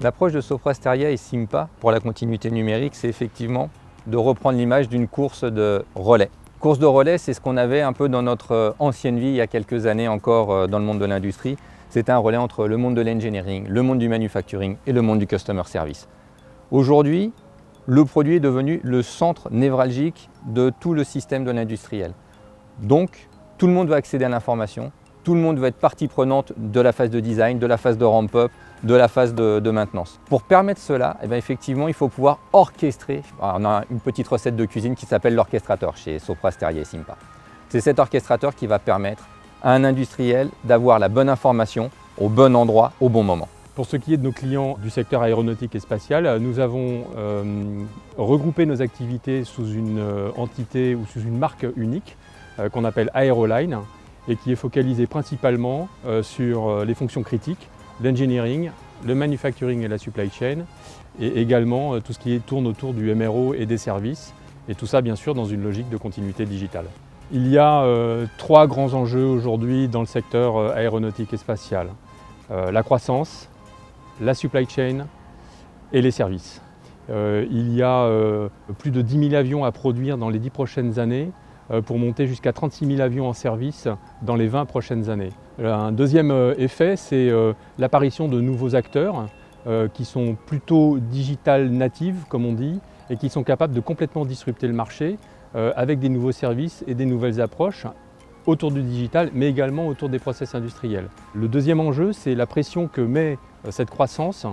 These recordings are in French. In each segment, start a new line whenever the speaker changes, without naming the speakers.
L'approche de Sopra Steria et Simpa pour la continuité numérique, c'est effectivement de reprendre l'image d'une course de relais. Course de relais, c'est ce qu'on avait un peu dans notre ancienne vie il y a quelques années encore dans le monde de l'industrie. C'était un relais entre le monde de l'engineering, le monde du manufacturing et le monde du customer service. Aujourd'hui, le produit est devenu le centre névralgique de tout le système de l'industriel. Donc, tout le monde va accéder à l'information, tout le monde va être partie prenante de la phase de design, de la phase de ramp-up, de la phase de maintenance. Pour permettre cela, effectivement, il faut pouvoir orchestrer. Alors, on a une petite recette de cuisine qui s'appelle l'orchestrateur chez Sopra Steria et Simpa. C'est cet orchestrateur qui va permettre à un industriel d'avoir la bonne information au bon endroit, au bon moment.
Pour ce qui est de nos clients du secteur aéronautique et spatial, nous avons regroupé nos activités sous une entité ou sous une marque unique qu'on appelle Aeroline et qui est focalisée principalement sur les fonctions critiques, l'engineering, le manufacturing et la supply chain et également tout ce qui tourne autour du MRO et des services et tout ça bien sûr dans une logique de continuité digitale. Il y a 3 grands enjeux aujourd'hui dans le secteur aéronautique et spatial. La croissance, la supply chain et les services. Il y a plus de 10 000 avions à produire dans les 10 prochaines années pour monter jusqu'à 36 000 avions en service dans les 20 prochaines années. Un deuxième effet, c'est l'apparition de nouveaux acteurs qui sont plutôt digital natives, comme on dit, et qui sont capables de complètement disrupter le marché avec des nouveaux services et des nouvelles approches autour du digital, mais également autour des process industriels. Le deuxième enjeu, c'est la pression que met cette croissance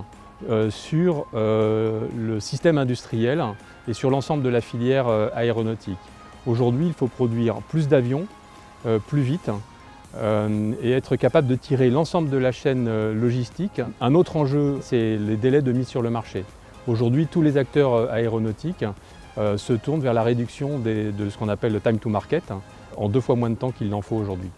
sur le système industriel et sur l'ensemble de la filière aéronautique. Aujourd'hui, il faut produire plus d'avions, plus vite, et être capable de tirer l'ensemble de la chaîne logistique. Un autre enjeu, c'est les délais de mise sur le marché. Aujourd'hui, tous les acteurs aéronautiques se tournent vers la réduction de ce qu'on appelle le time to market, en 2 fois moins de temps qu'il n'en faut aujourd'hui.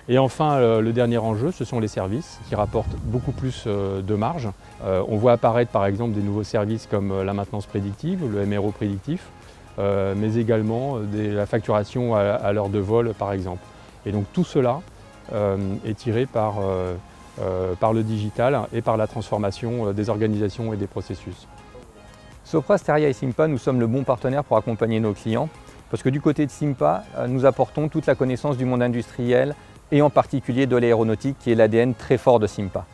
Et enfin, le dernier enjeu, ce sont les services qui rapportent beaucoup plus de marge. On voit apparaître par exemple des nouveaux services comme la maintenance prédictive, le MRO prédictif, mais également la facturation à l'heure de vol par exemple. Et donc tout cela est tiré par le digital et par la transformation des organisations et des processus.
Sopra Steria et Simpa, nous sommes le bon partenaire pour accompagner nos clients parce que du côté de Simpa, nous apportons toute la connaissance du monde industriel et en particulier de l'aéronautique qui est l'ADN très fort de Simpa.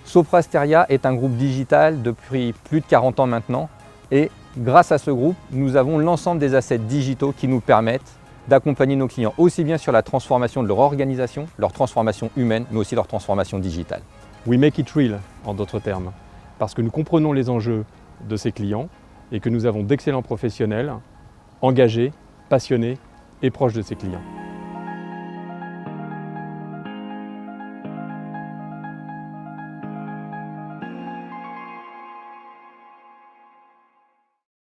Sopra Steria est un groupe digital depuis plus de 40 ans maintenant et grâce à ce groupe, nous avons l'ensemble des assets digitaux qui nous permettent d'accompagner nos clients aussi bien sur la transformation de leur organisation, leur transformation humaine, mais aussi leur transformation digitale.
We make it real, en d'autres termes, parce que nous comprenons les enjeux de ces clients et que nous avons d'excellents professionnels engagés, passionnés et proches de ces clients.